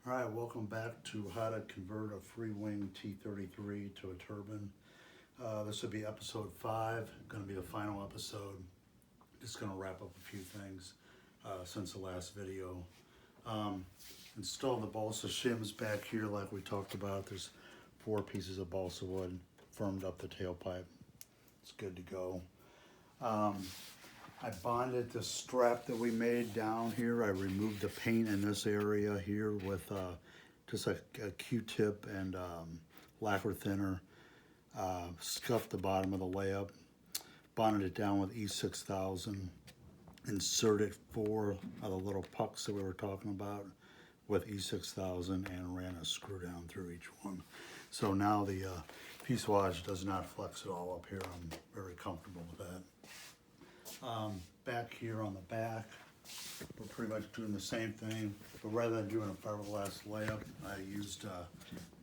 All right, welcome back to how to convert a Freewing T33 to a turbine. This will be episode 5, going to be the final episode. Just going to wrap up a few things since the last video. Install the balsa shims back here like we talked about. There's 4 pieces of balsa wood, firmed up the tailpipe. It's good to go. I bonded the strap that we made down here. I removed the paint in this area here with just a Q-tip and lacquer thinner. Scuffed the bottom of the layup. Bonded it down with E6000. Inserted 4 of the little pucks that we were talking about with E6000 and ran a screw down through each one. So now the fuselage does not flex at all up here. I'm very comfortable with that. Back here on the back, we're pretty much doing the same thing, but rather than doing a fiberglass layup, I used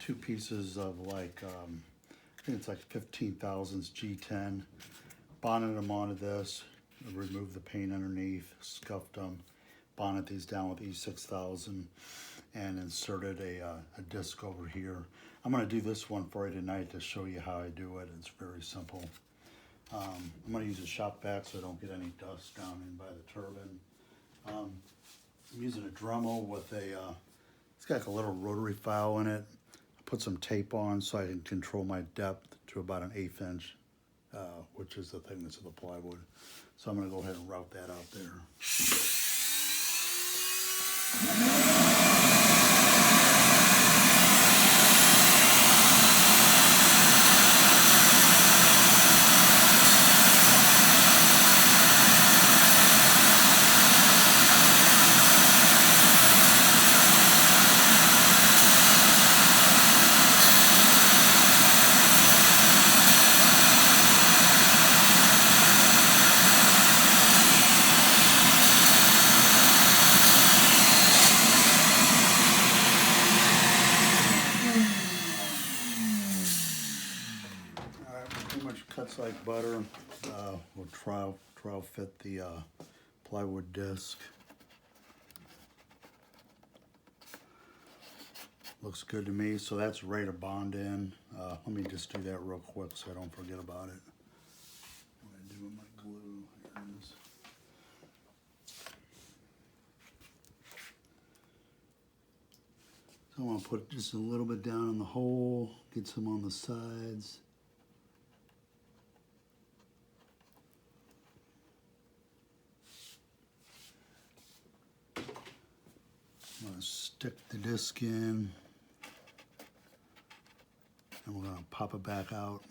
2 pieces of like, I think it's like 15 thousandths G10, bonded them onto this, removed the paint underneath, scuffed them, bonded these down with E6000, and inserted a disc over here. I'm going to do this one for you tonight to show you how I do it. It's very simple. I'm going to use a shop vac so I don't get any dust down in by the turbine. I'm using a Dremel with it's got like a little rotary file in it. I put some tape on so I can control my depth to about an 1/8 inch, which is the thickness of the plywood. So I'm going to go ahead and route that out there. Cuts like butter. We'll trial fit the plywood disc. Looks good to me, so that's ready to bond in. Let me just do that real quick so I don't forget about it. What I do with my glue, here it is. So I want to put just a little bit down in the hole, get some on the sides. I'm going to stick the disc in, and we're going to pop it back out.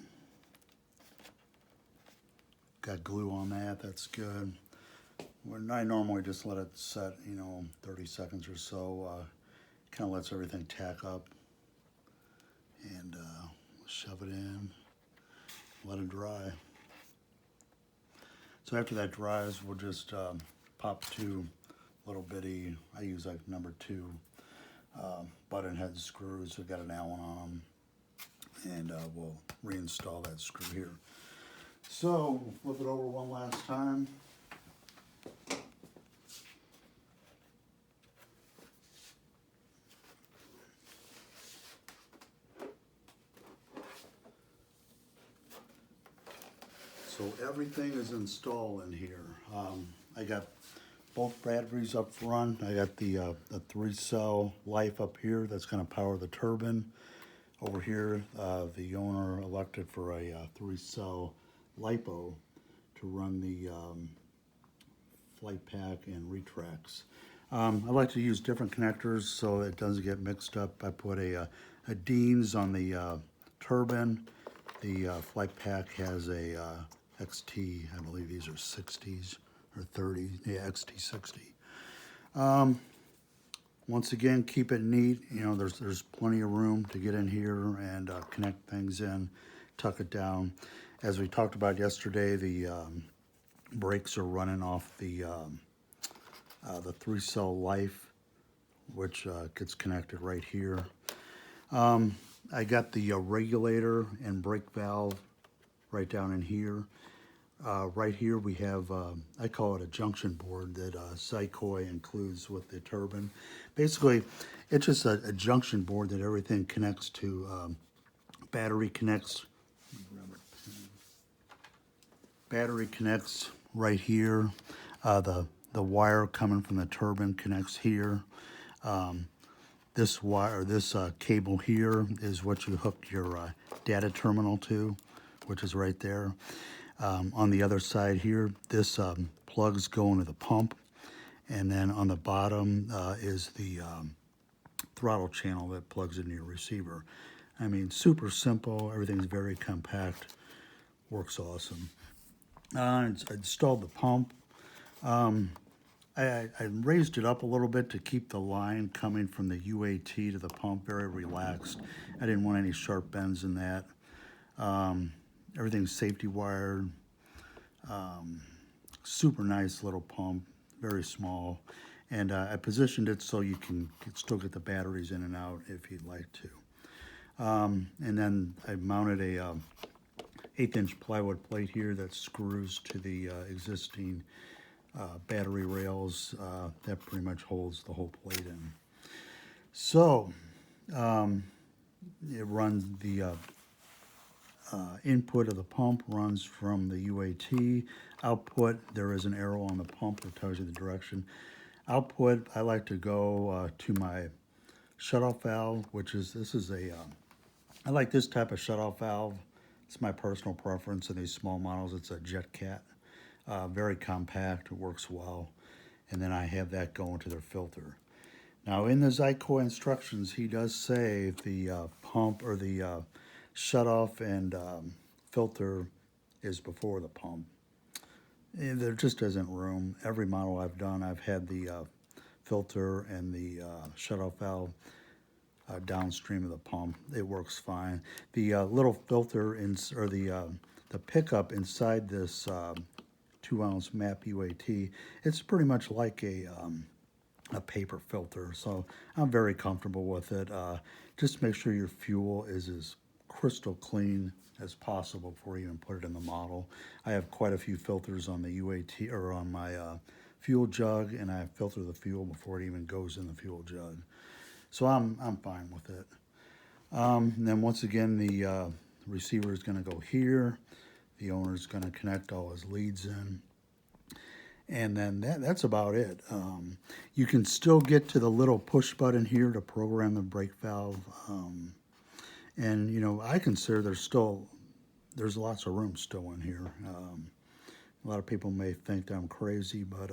Got glue on that, that's good. I normally just let it set, 30 seconds or so. Kind of lets everything tack up. And shove it in, let it dry. So after that dries, we'll just pop 2 little bitty, I use like number 2 button head screws. We've got an Allen on them, and we'll reinstall that screw here. So flip it over one last time. So everything is installed in here. I got both batteries up front. I got the 3-cell life up here that's going to power the turbine. Over here, the owner elected for a 3-cell LiPo to run the flight pack and retracts. I like to use different connectors so it doesn't get mixed up. I put a Dean's on the turbine. The flight pack has a XT, I believe these are 60s or 30s, yeah, XT60. Once again, keep it neat. There's plenty of room to get in here and connect things in, tuck it down. As we talked about yesterday, the brakes are running off the 3-cell life, which gets connected right here. I got the regulator and brake valve right down in here. Right here we have, I call it a junction board that Zycoy includes with the turbine. Basically, it's just a junction board that everything connects to. Battery connects. Battery connects right here. The wire coming from the turbine connects here. This wire, this cable here is what you hook your data terminal to, which is right there. On the other side here, this plugs go into the pump, and then on the bottom is the throttle channel that plugs into your receiver. I mean, super simple. Everything's very compact. Works awesome. I installed the pump. I raised it up a little bit to keep the line coming from the UAT to the pump very relaxed. I didn't want any sharp bends in that. Everything's safety wired. Super nice little pump, very small. And I positioned it so you can still get the batteries in and out if you'd like to. And then I mounted a 1/8" plywood plate here that screws to the existing battery rails. That pretty much holds the whole plate in. So it runs the input of the pump runs from the UAT. Output, there is an arrow on the pump that tells you the direction. Output, I like to go to my shutoff valve, which is, I like this type of shutoff valve. It's my personal preference in these small models. It's a Jet Cat. Very compact, it works well. And then I have that going to their filter. Now in the Zycoy instructions, he does say the pump or the shutoff and filter is before the pump. And there just isn't room. Every model I've done, I've had the filter and the shutoff valve downstream of the pump. It works fine. The little filter or the pickup inside this 2-ounce MAP UAT, it's pretty much like a paper filter, so I'm very comfortable with it. Just make sure your fuel is as crystal clean as possible before you even put it in the model. I have quite a few filters on the UAT or on my fuel jug, and I filter the fuel before it even goes in the fuel jug. So I'm fine with it. And then once again, the receiver is going to go here. The owner is going to connect all his leads in. And then that's about it. You can still get to the little push button here to program the brake valve. And, you know, I consider there's lots of room still in here. A lot of people may think that I'm crazy, but,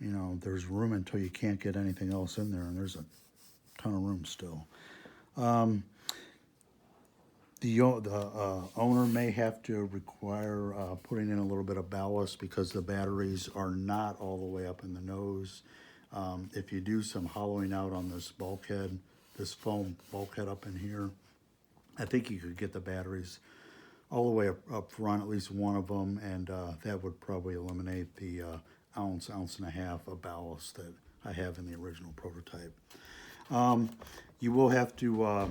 you know, there's room until you can't get anything else in there, and there's a ton of room still. The owner may have to require putting in a little bit of ballast because the batteries are not all the way up in the nose. If you do some hollowing out on this bulkhead, this foam bulkhead up in here, I think you could get the batteries all the way up front, at least one of them, and that would probably eliminate the ounce and a half of ballast that I have in the original prototype. You will have to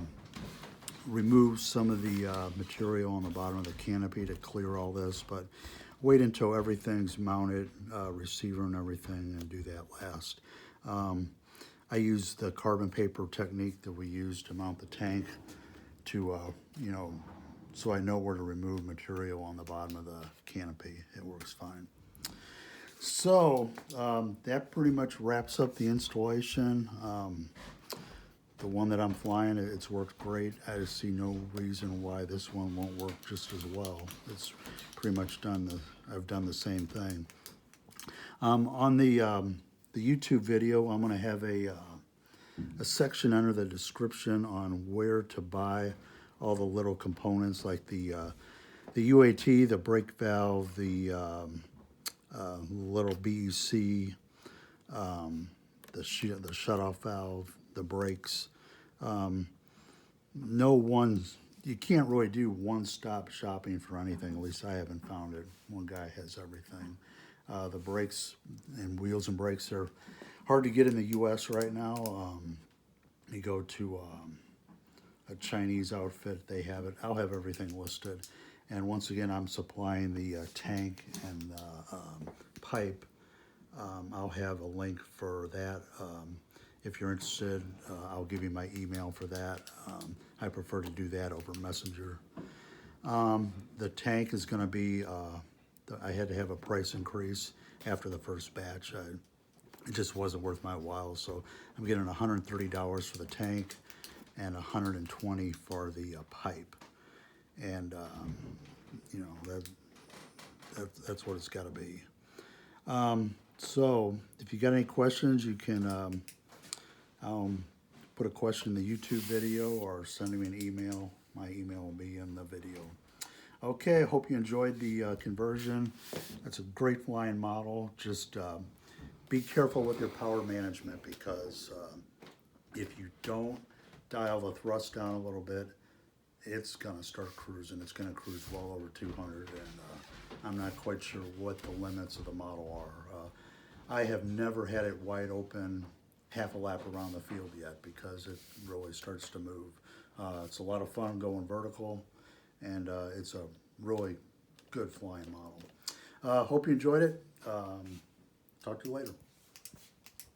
remove some of the material on the bottom of the canopy to clear all this, but wait until everything's mounted, receiver and everything, and do that last. I use the carbon paper technique that we use to mount the tank to, you know, so I know where to remove material on the bottom of the canopy. It works fine. So that pretty much wraps up the installation. The one that I'm flying, it's worked great. I just see no reason why this one won't work just as well. It's pretty much I've done the same thing. On the YouTube video, I'm going to have a section under the description on where to buy all the little components like the UAT, the brake valve, the little BEC, the shutoff valve, the brakes. You can't really do one-stop shopping for anything. At least I haven't found it. One guy has everything. The brakes and wheels and brakes are hard to get in the U.S. right now. You go to a Chinese outfit, they have it. I'll have everything listed. And once again, I'm supplying the tank and pipe. I'll have a link for that. If you're interested, I'll give you my email for that. I prefer to do that over Messenger. The tank is going to be, I had to have a price increase after the first batch. It just wasn't worth my while, so I'm getting $130 for the tank and $120 for the pipe. And, you know, that's what it's got to be. So if you got any questions, you can put a question in the YouTube video or send me an email. My email will be in the video. Okay, I hope you enjoyed the conversion. That's a great flying model. Just be careful with your power management, because if you don't dial the thrust down a little bit, it's going to start cruising. It's going to cruise well over 200, and I'm not quite sure what the limits of the model are. I have never had it wide open half a lap around the field yet, because it really starts to move. It's a lot of fun going vertical, and it's a really good flying model. Hope you enjoyed it. Talk to you later.